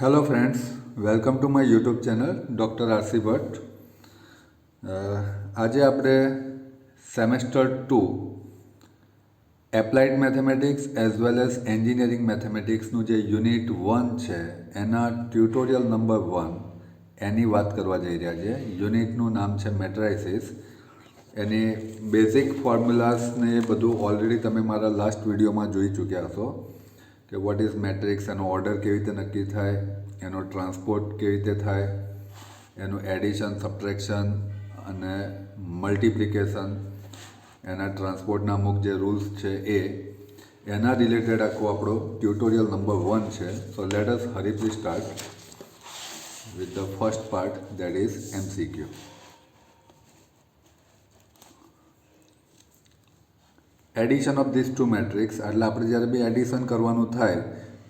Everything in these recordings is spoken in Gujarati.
Hello friends, welcome to my YouTube channel doctor R C Bhatt. આજે આપણે semester 2 applied mathematics as well as engineering મેથેમેટિક્સનું જે યુનિટ 1 છે એના ટ્યુટોરિયલ નંબર 1 એની વાત કરવા જઈ રહ્યા છે. યુનિટનું નામ છે મેટ્રાઇસિસ. એની બેઝિક ફોર્મ્યુલાસને એ બધું ઓલરેડી તમે મારા લાસ્ટ વિડીયોમાં જોઈ ચૂક્યા હશો કે વોટ ઇઝ મેટ્રિક્સ, એનો ઓર્ડર કેવી રીતે નક્કી થાય, એનો ટ્રાન્સપોર્ટ કેવી રીતે થાય, એનું એડિશન, સબટ્રેક્શન અને મલ્ટિપ્લિકેશન, એના ટ્રાન્સપોર્ટના અમુક જે રૂલ્સ છે એના રિલેટેડ આખો આપણો ટ્યુટોરિયલ નંબર 1 છે. So let us briefly start with the first part, that is MCQ. Addition of this two matrix, એટલે આપણે જ્યારે બી એડિશન કરવાનું થાય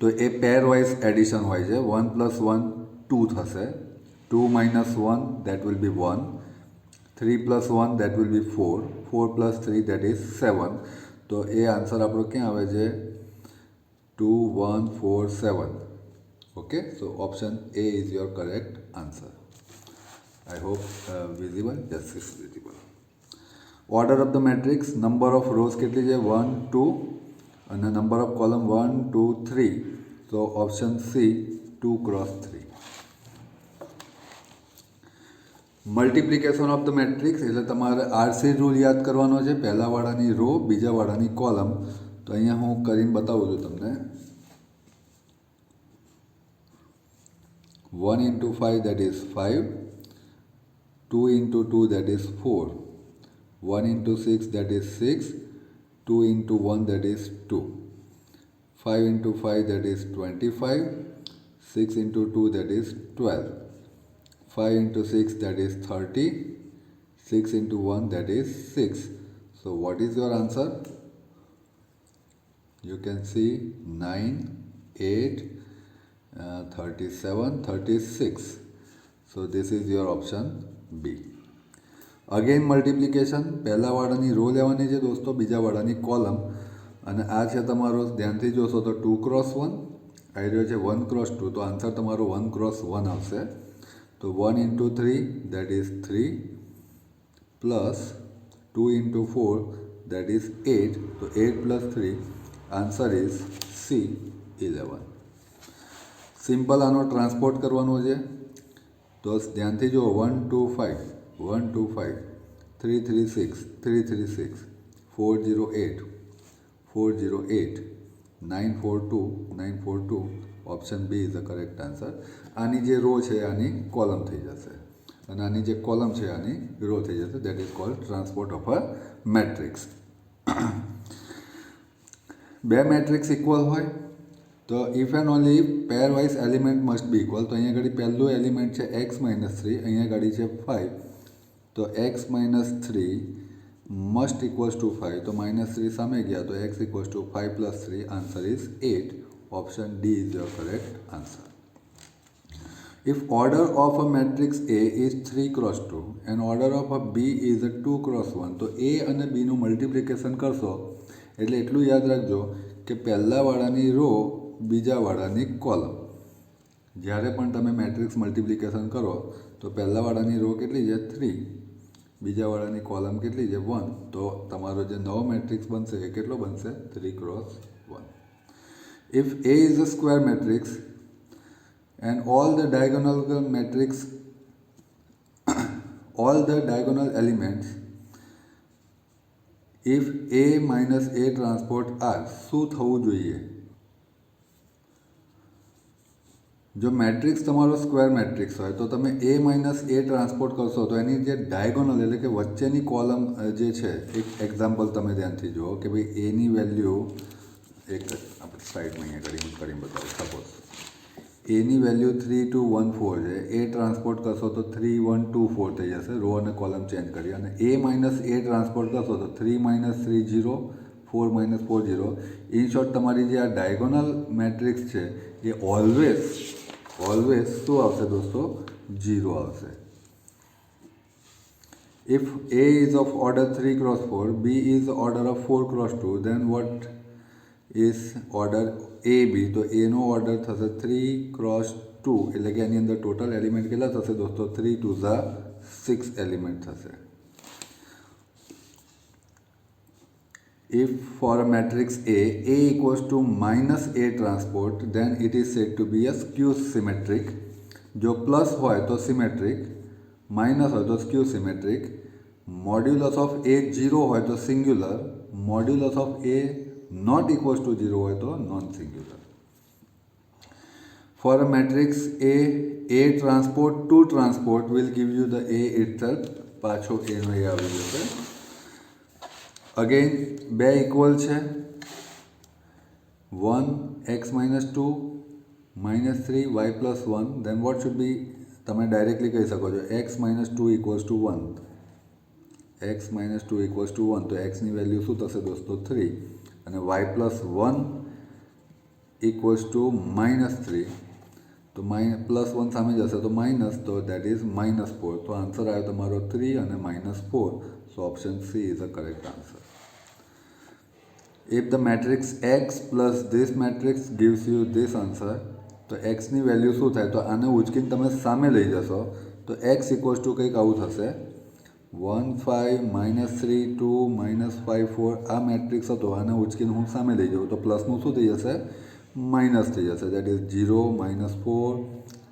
તો એ પેર વાઇઝ એડિશન હોય છે. 1 + 1 2 થશે, 2 - 1 that will be 1, 3 + 1 that will be 4, 4 + 3 that is 7. તો એ આન્સર આપણો ક્યાં આવે છે? 2 1 4 7. Okay, so option A is your correct answer. I hope visible? Yes, is visible. Order of the matrix, number of rose કેટલી છે? 1 2, અને નંબર ઓફ કોલમ 1 2 3. તો option C 2 × 3. Multiplication of the matrix, એટલે તમારે આરસી રૂલ યાદ કરવાનો છે. પહેલાવાળાની રો, બીજાવાળાની કોલમ. તો અહીંયા હું કરીને બતાવું છું તમને. 1 × 5 that is 5, 2 × 2 that is 4, 1 × 6 that is 6, 2 × 1 that is 2, 5 × 5 that is 25, 6 × 2 that is 12, 5 × 6 that is 30, 6 × 1 that is 6. So what is your answer? You can see 9, 8, 37, 36. So this is your option B. Again multiplication, પહેલાવાળાની રો લેવાની છે દોસ્તો, બીજાવાળાની કોલમ. અને આ છે તમારો, ધ્યાનથી જોશો તો 2 × 1, આવી રહ્યો છે 1 × 2. તો આન્સર તમારો 1 × 1 આવશે. તો 1 × 3 that is 3, plus 2 × 4 that is 8. તો 8 + 3, આન્સર ઇઝ C 11. સિમ્પલ આનો ટ્રાન્સપોર્ટ કરવાનો છે. તો ધ્યાનથી જુઓ, 1 2 5, 1 2 5, 3 3 6, 3 3 6, 4 0 8, 4 0 8, 9 4 2, 9 4 2. Option B is the correct answer. આની જે રો છે આની કોલમ થઈ જશે, અને આની જે કોલમ છે આની રો થઈ જશે. That is called transport of a matrix. બે મેટ્રિક્સ ઇક્વલ હોય તો if and only pair wise element must be equal. તો અહીંયા આગળ પહેલું એલિમેન્ટ છે x - 3, અહીંયા આગળ છે 5. તો x - 3 મસ્ટ ઇક્વલ્સ ટુ 5. તો -3 સામે ગયા, તો x = 5 + 3. Answer is 8. Option D is your correct answer. If order of a matrix A is 3 × 2 and order of a B is a 2 × 1, તો A અને B નું મલ્ટિપ્લિકેશન કરશો એટલે એટલું યાદ રાખજો કે પહેલાવાળાની રો, બીજાવાળાની કોલમ. જ્યારે પણ તમે મેટ્રિક્સ મલ્ટિપ્લિકેશન કરો તો પહેલાવાળાની રો કેટલી છે? 3, બીજાવાળાની કોલમ કેટલી છે? 1. તો તમારો જે નવો મેટ્રિક્સ બનશે એ કેટલો બનશે? 3 × 1. If A is a square matrix and all the diagonal elements, if A - A transport R, શું થવું જોઈએ? જો મેટ્રિક્સ તમારો સ્ક્વેર મેટ્રિક્સ હોય તો તમે A - A ટ્રાન્સપોર્ટ કરશો તો એની જે ડાયગોનલ એટલે કે વચ્ચેની કોલમ જે છે, એક એક્ઝામ્પલ તમે ધ્યાનથી જુઓ કે ભાઈ એની વેલ્યુ, એક આપણે સાઈડમાં અહીંયા કરીને બતાવો. સપોઝ એની વેલ્યુ 3 2 1 4 છે. એ ટ્રાન્સપોર્ટ કરશો તો 3 1 2 4 થઈ જશે, રો અને કોલમ ચેન્જ કરી. અને A - A ટ્રાન્સપોર્ટ કરશો તો 3 - 3 0, 4 - 4 0. ઇન શોર્ટ તમારી જે આ ડાયગોનલ મેટ્રિક્સ છે એ ઓલવેઝ શું આવશે દોસ્તો? 0 આવશે. If A is of order 3 × 4, B is order of 4 × 2, then what is order AB? તો એનો ઓર્ડર થશે 3 × 2 એટલે કે એની અંદર ટોટલ એલિમેન્ટ કેટલા થશે દોસ્તો? 3 2 ઝા 6 એલિમેન્ટ થશે. If for a matrix A equals to minus A transport, then it is said to be a skew symmetric. જો પ્લસ હોય તો સિમેટ્રિક, માઇનસ હોય તો skew symmetric, modulus of A 0 હોય તો singular, modulus of A not equals to 0 હોય તો non singular. For a matrix A transport 2 transport will give you the A itself. પાછો A નો A આવી જશે. અગેન બે ઇક્વલ છે, 1 x minus 2 minus 3 y plus 1, then what should be? તમે ડાયરેક્ટલી કહી શકો છો x minus 2 equals to 1. x minus 2 equals to 1 તો x ની વેલ્યુ શું થશે દોસ્તો? 3 અને y plus 1 equals to minus 3 તો પ્લસ 1 સામે જશે તો માઇનસ, તો દેટ ઇઝ -4. તો આન્સર આવ્યો તમારો 3 અને -4. So option C is a correct answer. If the matrix X plus this matrix gives you this answer, તો x ની વેલ્યુ શું થાય? તો આને ઉચકીને તમે સામે લઈ જશો તો x ઇક્વલ્સ ટુ કંઈક આવું થશે, 1 5 -3 2 -5 4. આ મેટ્રિક્સ હતો, આને ઉચકીને હું સામે લઈ જાઉં તો પ્લસનું શું થઈ જશે? માઇનસ થઈ જશે. That is 0 -4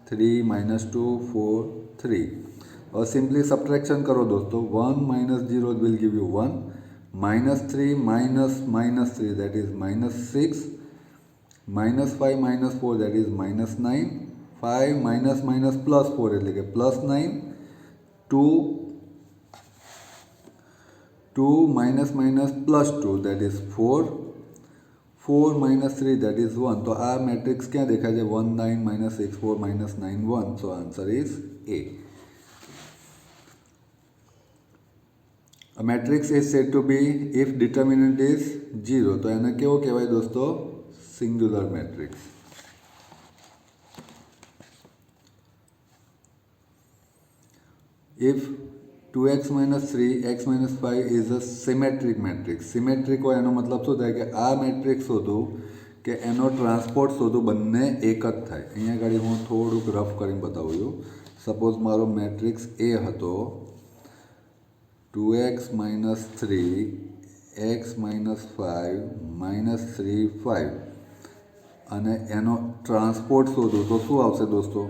3 -2 4 3. હવે સિમ્પલી સબટ્રેક્શન કરો દોસ્તો. 1 - 0 will give you 1, -3 -3 that is -6, -5 -4 that is -9, 5 +4 એટલે કે +9, 2 +2 that is 4, 4 -3 that is 1. તો આ મેટ્રિક્સ ક્યાં દેખાય છે? 1 9 -6 4 -9 1. સો answer is A. A matrix is said to be if determinant is 0. તો એને કેવો કહેવાય દોસ્તો? Singular matrix. If 2x - 3 x - 5 is a symmetric matrix. Symmetric હોય એનો મતલબ શું થાય? કે આ મેટ્રિક્સ શોધું કે એનો ટ્રાન્સપોર્ટ શોધું, બંને એક જ થાય. અહીંયા આગળ હું થોડુંક રફ કરીને બતાવું છું. સપોઝ મારો મેટ્રિક્સ A હતો 2x - 3 x - 5 -3 5 અને એનો ટ્રાન્સપોર્ટ શોધું તો શું આવશે દોસ્તો?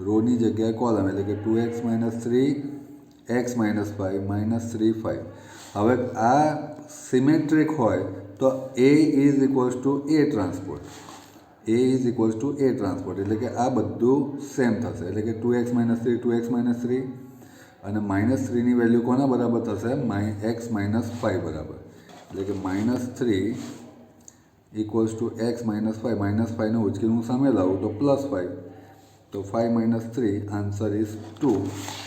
રોની જગ્યાએ કોલમ એટલે કે 2x - 3 x - 5 -3 5. હવે આ સિમેટ્રિક હોય તો A is equals to A transport. A is equals to A transport એટલે કે આ બધું સેમ થશે. એટલે કે 2x - 3 2x - 3 અને -3ની વેલ્યુ કોના બરાબર થશે? x - 5 બરાબર. એટલે કે -3 ઇક્વલ્સ ટુ x - 5. -5ને ઉચકીને હું સામે લાવું તો +5. તો 5 - 3 answer is 2.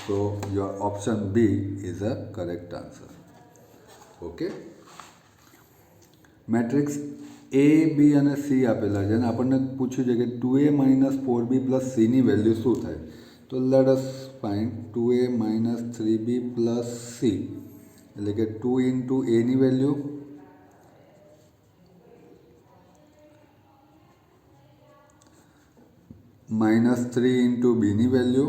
So your option B is a correct answer. Okay. Matrix A B અને C આપેલા છે અને આપણને પૂછ્યું છે કે 2A - 4B + C ની વેલ્યુ શું થાય? તો let us find 2A - 3B + C એટલે કે 2 × A ની વેલ્યુ -3 × B ની વેલ્યુ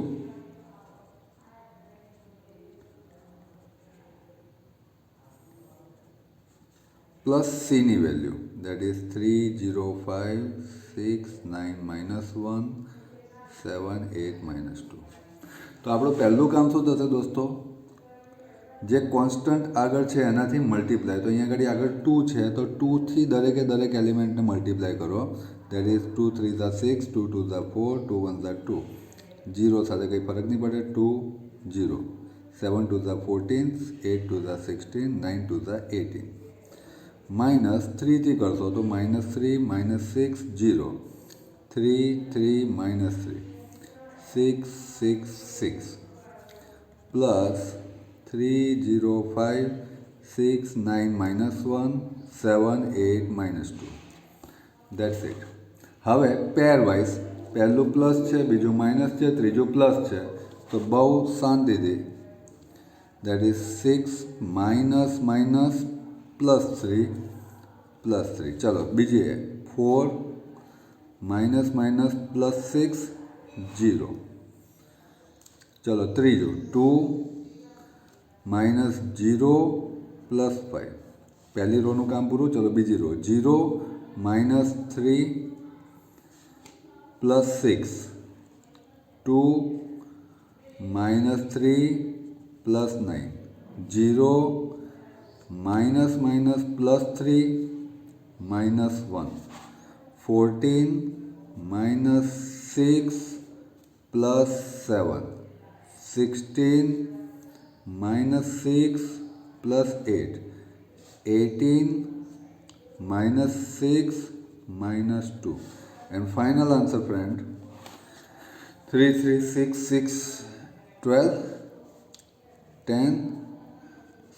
પ્લસ C ની વેલ્યુ દેટ ઇઝ 3 0 5 6 9 -1 7 8 -2. તો આપણું પહેલું કામ શું થશે દોસ્તો? જે કોન્સ્ટન્ટ આગળ છે એનાથી મલ્ટીપ્લાય. તો અહીંયા આગળ 2 છે તો 2થી દરેકે દરેક એલિમેન્ટને મલ્ટીપ્લાય કરો. That is 2 3 = 6 2 2 = 4 2 1 = 2. 0 સાથે કંઈ ફરક નહીં પડે. 2 0 7 2 = 14 8 2 = 16 9 2 = 18. -3 થી કરશો તો -3 -6 0 3 3 -3 6 6 6 પ્લસ 3 0 5 6 9 -1 7 8 -2. That's it. હવે પેર વાઇઝ પહેલું પ્લસ છે, બીજું માઇનસ છે, ત્રીજું પ્લસ છે. તો બહુ શાંતિથી દેટ ઇઝ 6 -3 +3. ચલો બીજી 4 -+ 6 0. चलो त्रीजो 2 माइनस 0 प्लस 5. पहली रो નું કામ પૂરું. ચલો બીજી row 0 minus 3 plus 6. 2 minus 3 plus 9. 0 minus minus plus 3 minus 1. 14 minus 6 plus 7. 16 minus 6 plus 8. 18 minus 6 minus 2. And final answer, friend, 3 3 6 6 12 10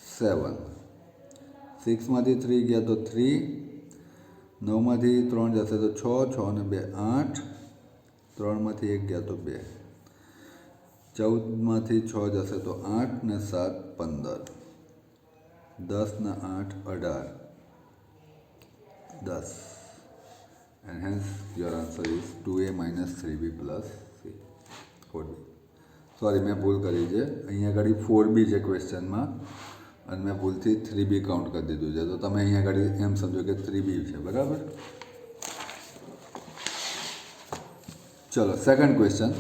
7. 6 માંથી 3 ગયા તો 3, 9 માંથી 3 જશે તો 6, 6 ને 2 8, 3 માંથી 1 ગયા તો 2, 14 માંથી 6 જશે તો 8 ને 7 15, 10 ને 8 18, 10. And hence your answer is 2a minus 3b plus c. 4b. Sorry, मैं भूल करी है. अहीं आगळ 4b છે ક્વેશ્ચનમાં અને મેં ભૂલથી 3b કાઉન્ટ કરી દીધું છે. તો તમે અહીં આગળ એમ સમજો કે 3b છે, બરાબર. ચલો second question.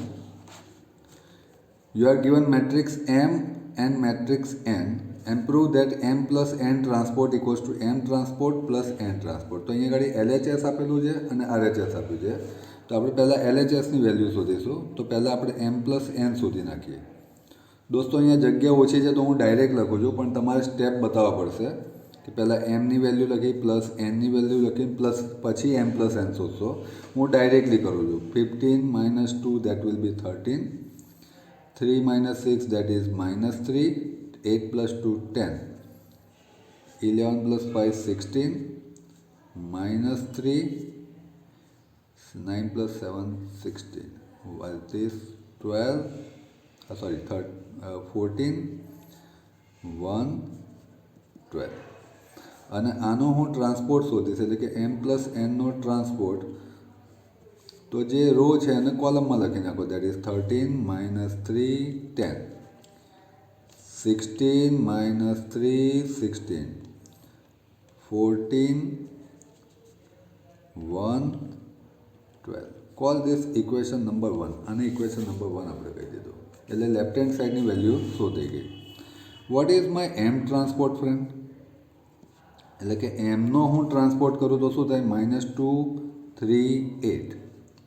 You are given matrix M and matrix N and prove that M plus N transport equals to M transport plus N transport. તો અહીંયા આગળ LHS આપેલું છે અને RHS આપ્યું છે. તો આપણે પહેલાં LHSની વેલ્યુ શોધીશું. તો પહેલાં આપણે M plus N શોધી નાખીએ. દોસ્તો અહીંયા જગ્યા ઓછી છે તો હું ડાયરેક્ટ લખું છું, પણ તમારે સ્ટેપ બતાવવા પડશે કે પહેલાં એમની વેલ્યુ લખી પ્લસ એનની વેલ્યુ લખી પ્લસ પછી M plus N શોધશો. હું ડાયરેક્ટલી કરું છું. 15 minus 2 that will be 13. 3 minus 6 that is minus 3. 8 plus 2 10. 11 plus 5 16. Minus 3. 9 plus 7 16. While this 12. 14 1 12. અને આનો હું ટ્રાન્સપોર્ટ શોધીશ, એટલે કે M plus N નો ટ્રાન્સપોર્ટ. તો જે રો છે એને કોલમમાં લખી નાખો. That is 13 minus 3 10. 16 minus 3 16. 14 1 12. Call this equation number 1. આને ઇક્વેશન નંબર 1 આપણે કહી દીધું. એટલે લેફ્ટ હેન્ડ સાઈડની વેલ્યુ શોધી ગઈ. What is my M transport, friend? એટલે કે એમનો હું ટ્રાન્સપોર્ટ કરું તો શું થાય? -2 3 8.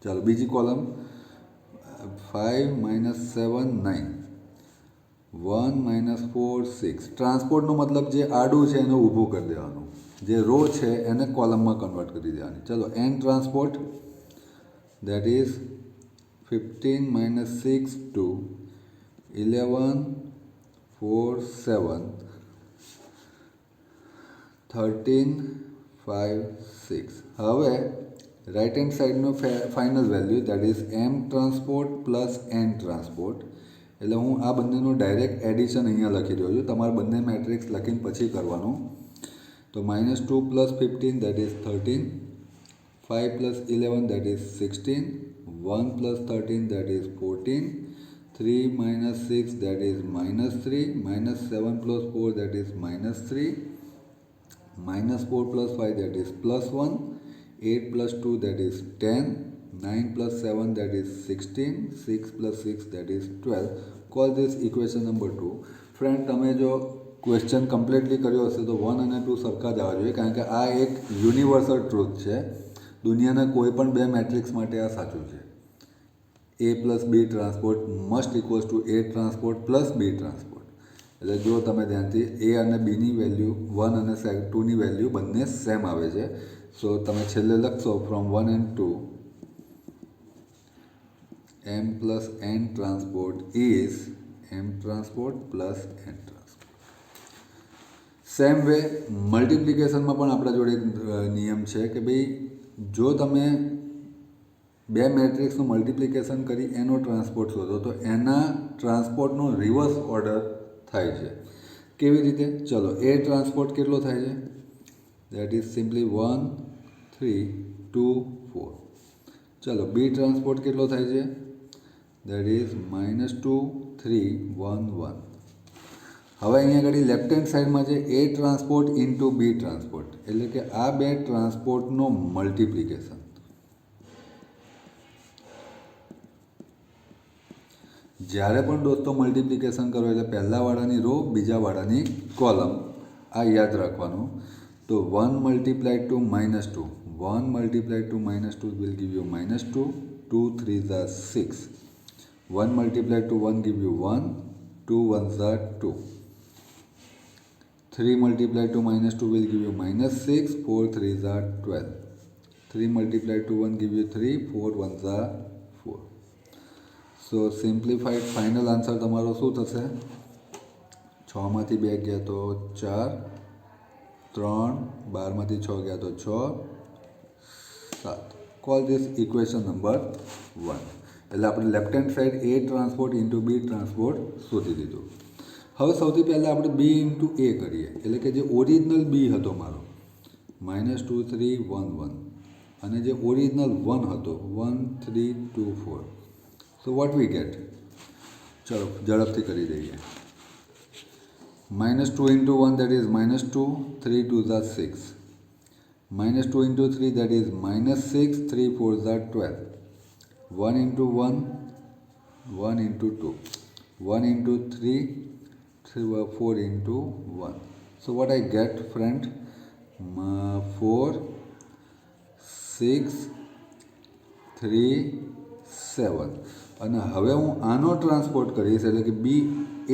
ચાલો બીજી કોલમ 5 -7 9. 1 -4 6. ટ્રાન્સપોર્ટનો મતલબ જે આડું છે એને ઊભું કરી દેવાનું, જે રો છે એને કોલમમાં કન્વર્ટ કરી દેવાની. ચલો N ટ્રાન્સપોર્ટ દેટ ઇઝ 15 -6 2. 11 4 7. 13 5 6. હવે રાઇટ હેન્ડ સાઈડનો final value that is M transport plus N transport. એટલે હું આ બંનેનું ડાયરેક્ટ એડિશન અહીંયા લખી રહ્યો છું. તમારે બંને મેટ્રિક્સ લખીને પછી કરવાનું. તો -2 plus 15 that is 13. 5 plus 11 that is 16. 1 plus 13 that is 14. 3 minus 6 that is -3. -7 plus 4 that is -3. -4 plus 5 that is +1. 8 plus 2 that is 10. 9 plus 7 that is 16. 6 plus 6 that is 12. Call this equation number 2. Friend, તમે જો ક્વેશ્ચન કમ્પ્લીટલી કર્યો હશે તો 1 અને 2 સરખા જ આવવા જોઈએ, કારણ કે આ એક યુનિવર્સલ ટ્રુથ છે. દુનિયાના કોઈ પણ બે મેટ્રિક્સ માટે આ સાચું છે. A plus B transport must equals to A transport plus B transport. એટલે જો તમે ધ્યાનથી A અને Bની વેલ્યુ 1 અને 2ની વેલ્યુ બંને સેમ આવે છે. સો તમે છેલ્લે લખશો from 1 and 2 M plus N transport is M transport plus N transport. Same way મલ્ટિપ્લિકેશનમાં પણ આપણા જોડે એક નિયમ છે કે ભાઈ જો તમે બે મેટ્રિક્સનું મલ્ટિપ્લિકેશન કરી એનો ટ્રાન્સપોર્ટ શોધો તો એના ટ્રાન્સપોર્ટનો રિવર્સ ઓર્ડર થાય છે. કેવી રીતે? ચલો A ટ્રાન્સપોર્ટ કેટલો થાય છે? That is simply 1 3 2 4. ચલો B ટ્રાન્સપોર્ટ કેટલો થાય છે? That is -2 3 1 1. હવે અહીંયા આગળ લેફ્ટ હેન્ડ સાઈડમાં છે એ ટ્રાન્સપોર્ટ ઇન્ટુ બી ટ્રાન્સપોર્ટ, એટલે કે આ બે ટ્રાન્સપોર્ટનો મલ્ટિપ્લિકેશન. જ્યારે પણ દોસ્તો મલ્ટિપ્લિકેશન કરો એટલે પહેલાંવાળાની રો બીજાવાળાની કોલમ, આ યાદ રાખવાનું. તો 1 multiplied to -2, 1 multiplied to -2 will give you -2, 2 3s are 6, 1 multiplied to 1 give you 1, 2 1s are 2, 3 multiplied to -2 will give you -6, 4 3s are 12, 3 multiplied to 1 give you 3, 4 1s are 4. So simplified final answer તમારો શું થશે? 6 માંથી 2 ગયા તો 4, 3, 12 માંથી 6 ગયા તો 6, 7. Call this equation number 1. એટલે આપણે લેફ્ટ હેન્ડ સાઈડ એ ટ્રાન્સપોર્ટ ઇન્ટુ બી ટ્રાન્સપોર્ટ શોધી દીધું. હવે સૌથી પહેલાં આપણે બી ઇન્ટુ એ કરીએ, એટલે કે જે ઓરિજિનલ બી હતો મારો -2 3 1 1 અને જે ઓરિજિનલ 1 હતો 1 3 2 4. So what we get? ચલો ઝડપથી કરી દઈએ. -2 into 1 that is -2, 3 2s are 6, -2 into 3 that is -6, 3 4s are 12, 1 into 1, 1 into 2, 1 into 3, 4 into 1. So what I get, friend? 4 6 3 7. અને હવે હું આનો ટ્રાન્સપોર્ટ કરીશ, એટલે કે બી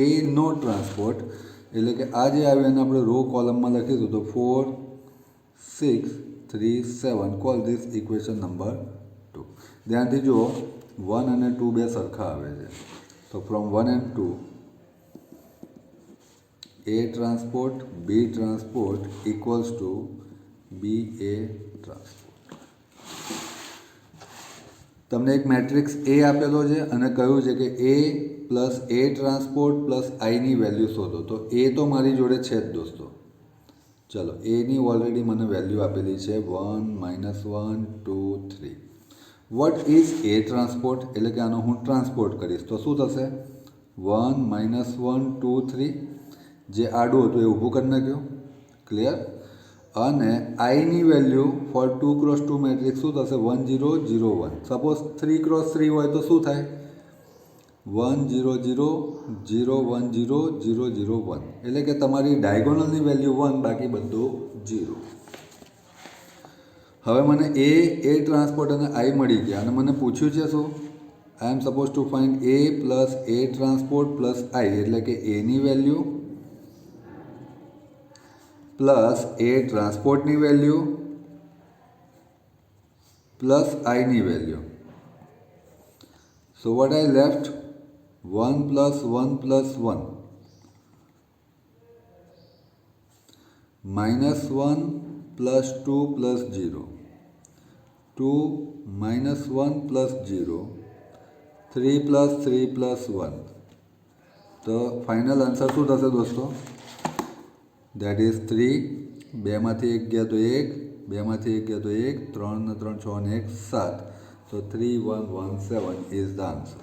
એ નો ટ્રાન્સપોર્ટ, એટલે કે આ જે આવ્યું એને આપણે રો કોલમમાં લખીશું તો 4 6 3 7. Call this equation number 2. ધ્યાનથી જુઓ 1 અને 2 બે સરખા આવે છે, તો from 1 and 2 A transport B transport equals to B A transport. તમને એક મેટ્રિક્સ એ આપેલો છે અને કહ્યું છે કે એ પ્લસ એ ટ્રાન્સપોર્ટ પ્લસ આઈની વેલ્યુ શોધો. તો એ તો મારી જોડે છે જ દોસ્તો. ચલો એની ઓલરેડી મને વેલ્યુ આપેલી છે 1 -1 2 3. What is A transport? એટલે કે આનો હું ટ્રાન્સપોર્ટ કરીશ તો શું થશે? 1 -1 2 3. જે આડું હતું એ ઊભું કરી નાખ્યું. ક્લિયર? અને આઈની વેલ્યુ ફોર 2 x 2 મેટ્રિક્સ શું થશે? 1 0 0 1. સપોઝ 3 x 3 હોય તો શું થાય? 1 0 0 0 1 0 0 0 1. એટલે કે તમારી ડાયગોનલની વેલ્યુ 1, બાકી બધું 0. હવે મને એ ટ્રાન્સપોર્ટ અને આઈ મળી ગયા અને મને પૂછ્યું છે શું? I am suppose to find A plus A transport plus I, એટલે કે એની વેલ્યુ પ્લસ એ ટ્રાન્સપોર્ટની વેલ્યુ પ્લસ આઈની value. So what I left? 1 plus 1 plus 1 -1 plus 2 plus 0, 2 -1 plus 0, 3 plus 3 plus 1. તો ફાઇનલ આન્સર શું થશે દોસ્તો? That is 3. 2 માંથી 1 ગયા તો 1, 2 માંથી 1 ગયા તો 1, 3 ને 3 6 ને 1 7. તો 3 1 1 7 ઇઝ ધ આન્સર.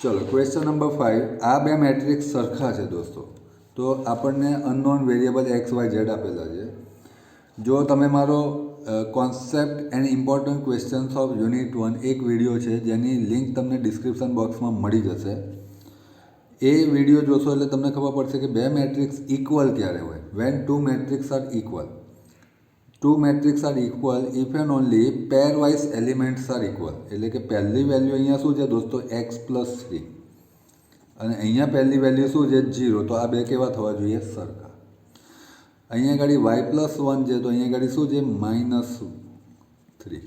ચલો ક્વેશ્ચન નંબર 5. આ બે મેટ્રિક્સ સરખા છે દોસ્તો, તો આપણને unknown variable X Y Z આપેલા છે. જો તમે મારો concept and important questions of unit 1 એક વિડીયો છે જેની લિંક તમને ડિસ્ક્રિપ્શન બોક્સમાં મળી જશે. એ વિડીયો જોશો એટલે તમને ખબર પડશે કે બે મેટ્રિક્સ ઇક્વલ ક્યારે હોય. When two matrix are equal. Two matrix are equal if and only pairwise elements are equal. એટલે કે પહેલી વેલ્યુ અહીંયા શું છે દોસ્તો? x + 3 અને અહીંયા પહેલી વેલ્યુ શું છે? 0. તો આ બે કેવા થવા જોઈએ? સરખા. અહીંયા ગાડી y + 1 છે તો અહીંયા ગાડી શું છે? -3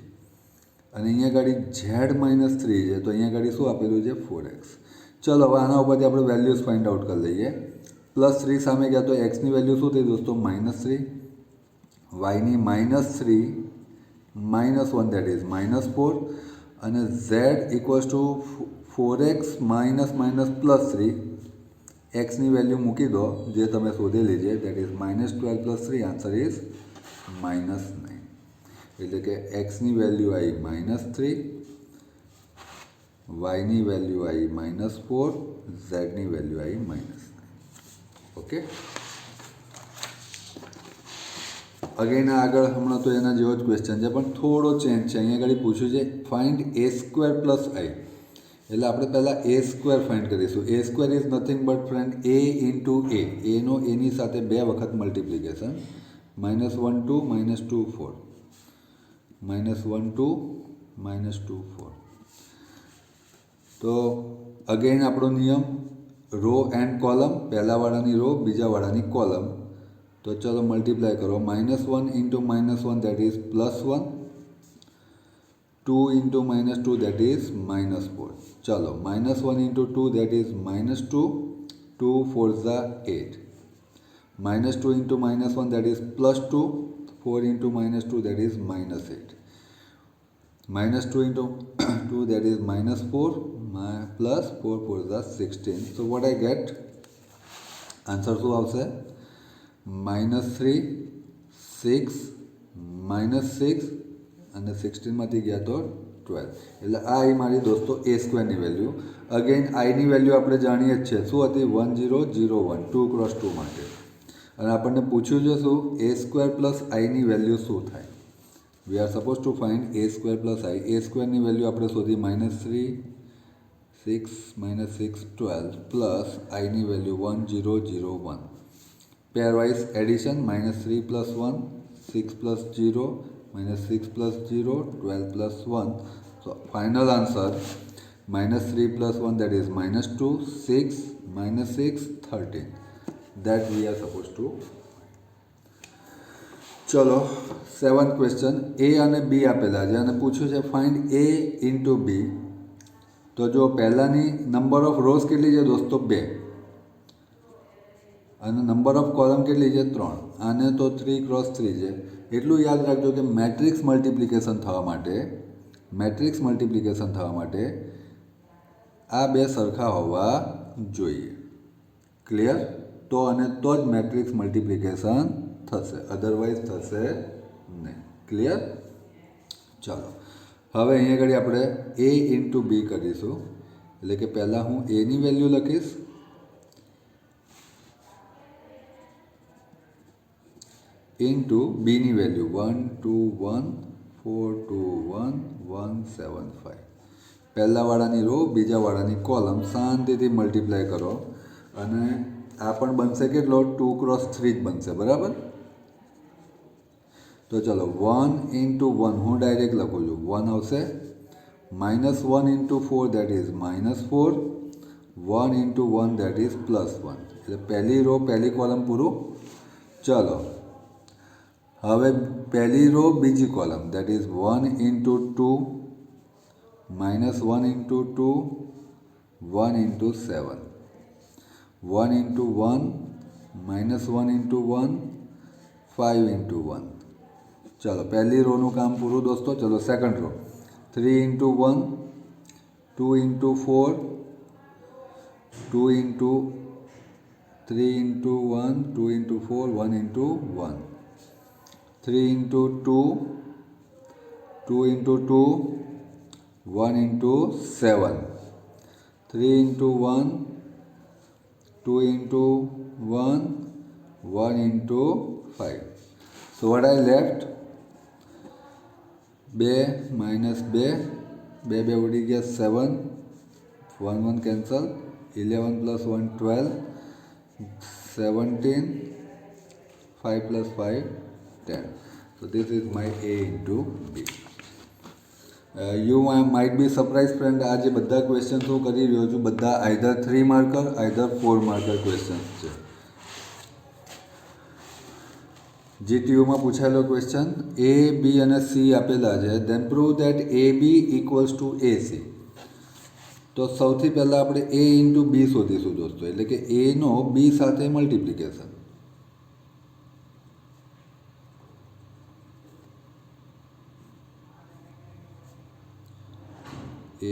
અને અહીંયા ગાડી z -3 છે તો અહીંયા ગાડી શું આપેલું છે? 4x. ચલો હવે આના ઉપરથી આપણે વેલ્યુઝ ફાઇન્ડ આઉટ કરી લઈએ. +3 સામે ગયા તો એક્સની વેલ્યુ શું થઈ દોસ્તો? -3, વાયની -3 -1 દેટ ઇઝ -4 અને z = 4x -3. એક્સની વેલ્યુ મૂકી દો જે તમે શોધેલી છે, દેટ ઇઝ -12 + 3. Answer is -9. એટલે કે એક્સની વેલ્યુ આવી -3, વાયની વેલ્યુ આવી -4, ઝેડની વેલ્યુ આવી -9. ઓકે, અગેન આગળ હમણાં તો એના જેવો જ ક્વેશ્ચન છે પણ થોડો ચેન્જ છે. અહીંયા આગળ પૂછ્યું છે ફાઇન્ડ a² + i. એટલે આપણે પહેલાં a² ફાઇન્ડ કરીશું. a² is nothing but friend a into a. એનો એની સાથે 2 વખત મલ્ટિપ્લિકેશન. -1 2 -2 4. -1 2 -2 4. તો અગેન આપણો નિયમ રો એન્ડ કોલમ, પહેલાવાળાની રો બીજાવાળાની કોલમ. તો ચલો મલ્ટીપ્લાય કરો. -1 into -1 that is +1, 2 into -2 that is -4. ચલો -1 into 2 that is -2, 2 4 = 8. -2 into -1 that is +2, 4 into -2 that is -8. -2 into 2 that is -4, plus 4 4 is 16. So what I get? Answer શું આવશે? -3, 6, -6 અને 16 માંથી ગયા તો 12. એટલે આ એ મારી દોસ્તો a² વેલ્યુ. અગેન આઈની વેલ્યુ આપણે જાણીએ જ છે. શું હતી? 1 0 0 1, 2 × 2 માટે. અને આપણને પૂછ્યું છે શું? a² + iની વેલ્યુ શું થાય? We are supposed to find a² + i. a² ની વેલ્યુ આપણે શોધી -3, 6, -6 12 પ્લસ આઈની value 1 0 0 1. પેરવાઇઝ addition -3 + 1, 6 + 0, -6 + 0, 12 + 1. So final answer -3 + 1 that is -2, 6, -6 13. That we are supposed to. ચલો 7th ક્વેશ્ચન. એ અને બી આપેલા છે અને પૂછ્યું છે ફાઇન્ડ a ઇન્ટુ બી. તો જો પહેલાંની નંબર ઓફ રોઝ કેટલી છે દોસ્તો? 2. અને નંબર ઓફ કોલમ કેટલી છે? 3. આને તો 3 × 3 છે. એટલું યાદ રાખજો કે મેટ્રિક્સ મલ્ટિપ્લિકેશન થવા માટે આ બે સરખા હોવા જોઈએ. ક્લિયર? તો અને તો જ મેટ્રિક્સ મલ્ટિપ્લિકેશન થશે, અધરવાઇઝ થશે નહીં. ક્લિયર? ચાલો હવે અહીંયા આગળ આપણે a ઇન્ટુ બી કરીશું. એટલે કે પહેલાં હું એની વેલ્યુ લખીશ, ઇન્ટુ બીની વેલ્યુ 1 2 1 4 2 1 1 7 5. પહેલાંવાળાની રો બીજાવાળાની કોલમ શાંતિથી મલ્ટીપ્લાય કરો અને આ પણ બનશે કેટલો? 2 × 3 જ બનશે. બરાબર? તો ચલો 1 ઇન્ટુ 1 હું ડાયરેક્ટ લખું છું. 1 આવશે. -1 into 4 that is -4, 1 into 1 that is +1. એટલે પહેલી રો પહેલી કોલમ પૂરું. ચલો હવે પહેલી રો બીજી column that is 1 into 2, -1 into 2, 1 into 7, 1 into 1, -1 into 1, 5 into 1. ચલો પહેલી રોનું કામ પૂરું દોસ્તો. ચલો second row 3 into 1, 2 into 4, 2 into 3 into 1, 2 into 4, 1 into 1, 3 into 2, 2 into 2, 1 into 7, 3 into 1, 2 into 1, 1 into 5. So what I left? 2 minus 2, 2 ઉડી ગયા 7, 1 1 cancel, 11 plus 1 12, 17, 5 plus 5 10. So this is my A into B. You might be surprised friend, આ જે બધા ક્વેશ્ચન હું કરી રહ્યો છું બધા either 3 marker either 4 marker question છે. જીટીયુમાં પૂછાયેલો ક્વેશ્ચન એ બી અને સી આપેલા છે. Then prove that A B equals to A C. તો સૌથી પહેલાં આપણે એ ઇન્ટુ બી શોધીશું દોસ્તો. એટલે કે એનો બી સાથે મલ્ટિપ્લિકેશન.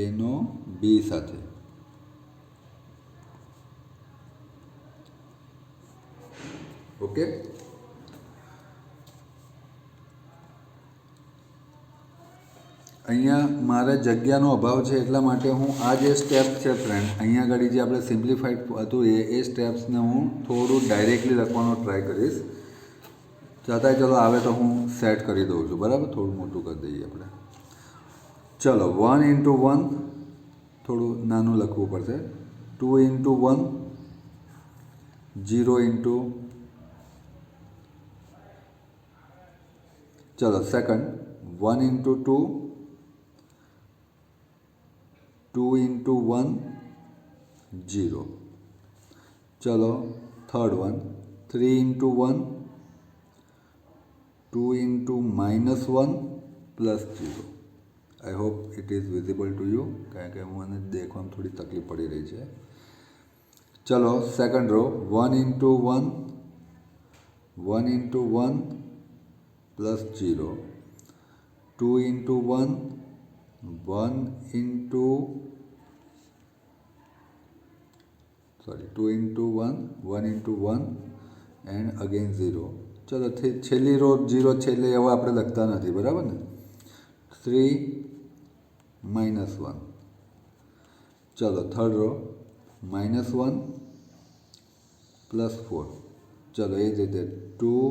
એનો બી સાથે. ઓકે, અહીંયા મારે જગ્યાનો અભાવ છે એટલા માટે હું આ જે સ્ટેપ છે ફ્રેન્ડ, અહીંયા આગળ જે આપણે સિમ્પ્લિફાઈડ હતું એ સ્ટેપ્સને હું થોડું ડાયરેક્ટલી લખવાનો ટ્રાય કરીશ. છતાંય ચલો આવે તો હું સેટ કરી દઉં છું, બરાબર. થોડું મોટું કરી દઈએ આપણે. ચલો 1 into 1 થોડું નાનું લખવું પડશે. 2 into 1 0 into, ચલો સેકન્ડ 1 into 2 2 into 1 0. चलो third one 3 into 1 2 into -1 plus 0. I hope it is visible to you, કારણ કે મને દેખવામાં થોડી તકલીફ પડી રહી છે. ચલો second row 1 into 1 1 into 1 plus 0 2 into 1 1 into 2 into 1 1 into 1 and again 0. ચલો છેલ્લી રો 0 છે એટલે એવા આપણે લખતા નથી, બરાબર ને. 3 -1. ચલો થર્ડ રો -1 +4. ચલો એ જ રીતે 2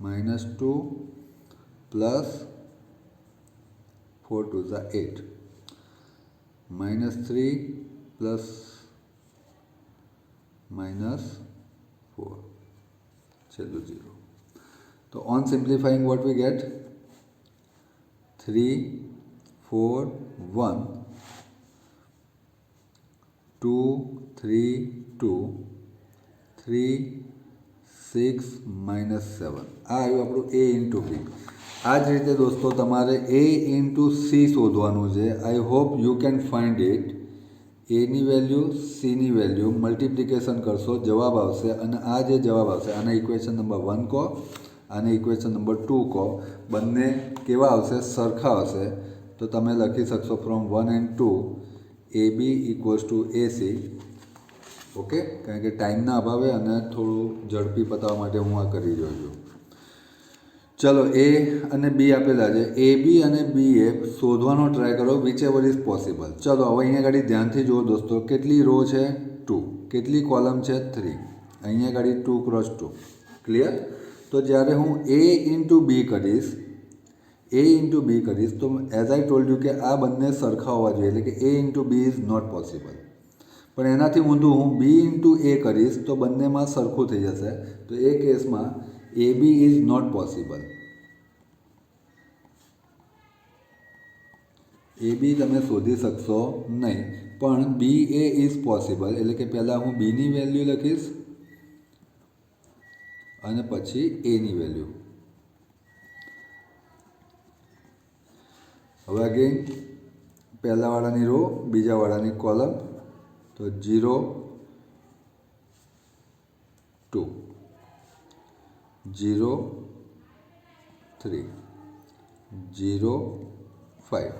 -2 પ્લસ 4 2 ઝા 8 -3 પ્લસ -4 છેલ્લું 0. તો ઓન સિમ્પ્લિફાઈંગ વોટ વી ગેટ 3 4 1 2 3 2 3 6 -7. આ આવ્યું આપણું A into B. આ જ રીતે દોસ્તો તમારે A into C શોધવાનું છે. I hope you can find it. Any value સીની વેલ્યુ મલ્ટિપ્લિકેશન કરશો, જવાબ આવશે. અને આ જે જવાબ આવશે આને ઇક્વેશન નંબર 1 કહો, આને ઇક્વેશન નંબર 2 કહો. બંને કેવા આવશે? સરખા આવશે. તો તમે લખી શકશો from 1 and 2 AB equals to AC. Okay, કારણ કે ટાઈમના અભાવે અને થોડું ઝડપી પતાવવા માટે હું આ કરી રહ્યો છું. ચલો A અને B આપેલા છે. AB અને BA શોધવાનો ટ્રાય કરો વિચ એવર ઇઝ પોસિબલ. ચલો હવે અહીંયા ગાડી ધ્યાનથી જુઓ દોસ્તો. કેટલી રો છે? 2. કેટલી કોલમ છે? 3. અહીંયા ગાડી 2 × 2. ક્લિયર? તો જ્યારે હું A into B કરીશ તો એઝ આઈ ટોલ્ડ યુ કે આ બંને સરખા હોવા જોઈએ, એટલે કે A into B is not possible. પણ એનાથી ઊંધું હું B into A કરીશ તો બંનેમાં સરખું થઈ જશે. તો એ કેસમાં AB is not possible. AB તમે શોધી શકશો નહીં, પણ BA ઇઝ પોસિબલ. એટલે કે પહેલાં હું Bની વેલ્યુ લખીશ અને પછી Aની વેલ્યુ. હવે અગેન પહેલાવાળાની રો, બીજાવાળાની કોલમ. તો 0 2 0 3 0 5.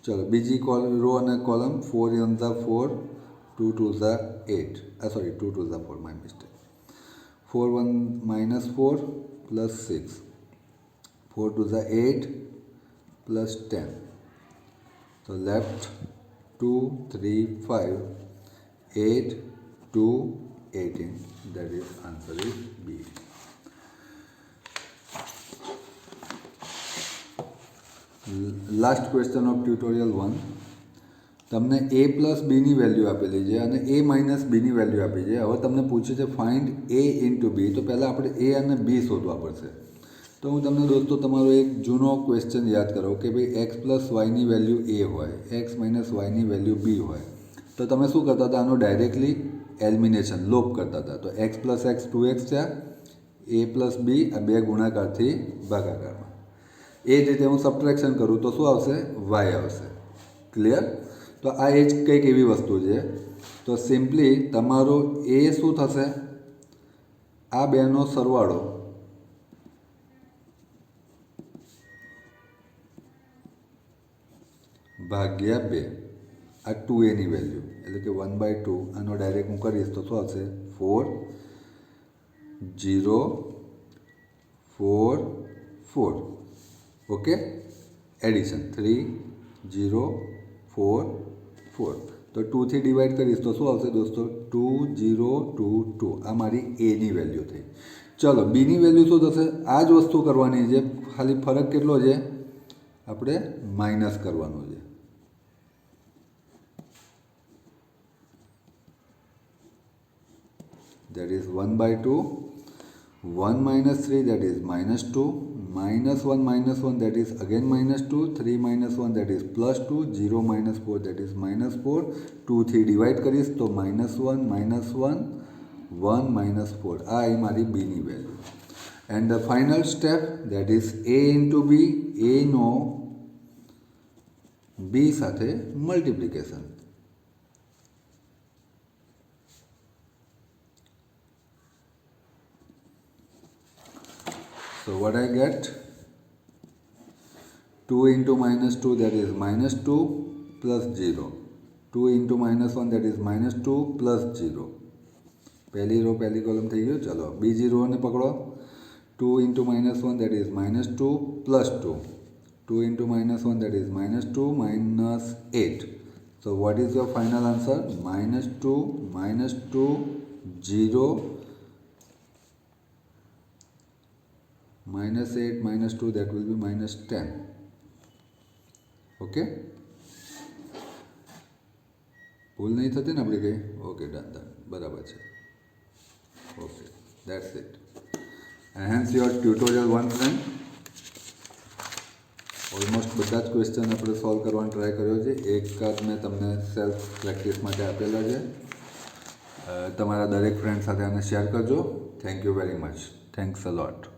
ચલો બીજી રો અને column 4 1 Jha 4 2 2 Jha 8. Sorry 2 2 Jha 4, my mistake. 4 1 -4 plus 6 4 2 Jha 8 plus 10. So left 2 3 5 8 2 18. That is answer is B. Last question of tutorial 1. તમને A પ્લસ બીની વેલ્યુ આપેલી છે અને A માઇનસ બીની વેલ્યુ આપી છે. હવે તમને પૂછ્યું છે ફાઇન્ડ A ઇન્ટુ બી. તો પહેલાં આપણે A અને B શોધવા પડશે. તો હું તમને દોસ્તો તમારો એક જૂનો ક્વેશ્ચન યાદ કરો કે ભાઈ એક્સ પ્લસ વાયની વેલ્યુ A હોય, એક્સ માઇનસ વાયની વેલ્યુ B હોય, તો તમે શું કરતા હતા? આનું ડાયરેક્ટલી એલિમિનેશન, લોપ કરતા હતા. તો એક્સ પ્લસ એક્સ 2x થયા, A પ્લસ બી આ બે ગુણાકારથી ભાગાકારમાં. એ જ રીતે હું સબટ્રેક્શન કરું તો શું આવશે? વાય આવશે. ક્લિયર? તો આ એ જ કંઈક એવી વસ્તુ છે. તો સિમ્પલી તમારો એ શું થશે? આ બેનો સરવાળો ભાગ્યા 2. આ 2Aની વેલ્યુ એટલે કે 1/2. આનો ડાયરેક્ટ હું કરીશ તો શું આવશે? 4 0 4 4. ઓકે, એડિશન 3 0 4 4 તો 2થી ડિવાઈડ કરીશ તો શું આવશે દોસ્તો 2 0 2 2 આ મારી એની વેલ્યુ થઈ. ચલો બીની વેલ્યુ શું થશે? આ જ વસ્તુ કરવાની છે, ખાલી ફરક કેટલો છે? આપણે માઇનસ કરવાનું છે. that is 1/2, 1 minus 3 that is minus 2, minus 1 that is again minus 2, 3 minus 1 that is plus 2, 0 minus 4 that is minus 4, 2 થી ડિવાઈડ કરીશ તો minus 1 minus 1 1 minus 4 આ એ મારી બીની વેલ્યુ. And the final step that is a into b, a નો b સાથે મલ્ટિપ્લિકેશન. So what I get? 2 into minus 2 that is minus 2 plus 0. 2 into minus 1 that is minus 2 plus 0. पहली रो पहली कॉलम થઈ ગયો. ચલો બીજી રો ને પકડો. 2 into minus 1 that is minus 2 plus 2. 2 into minus 1 that is minus 2 minus 8. So what is your final answer? Minus 2 0 minus 8 minus 2 that will be minus 10. Okay, ભૂલ નહીં થતી ને આપણે કઈ? ઓકે ડન બરાબર છે. Okay that's it. Hence your tutorial 1 friend. Almost બધા જ ક્વેશ્ચન આપણે સોલ્વ કરવાનો ટ્રાય કર્યો છે. એકાદ મેં તમને સેલ્ફ પ્રેક્ટિસ માટે આપેલા છે. તમારા દરેક ફ્રેન્ડ સાથે આને શેર કરજો. Thank you very much. Thanks a lot.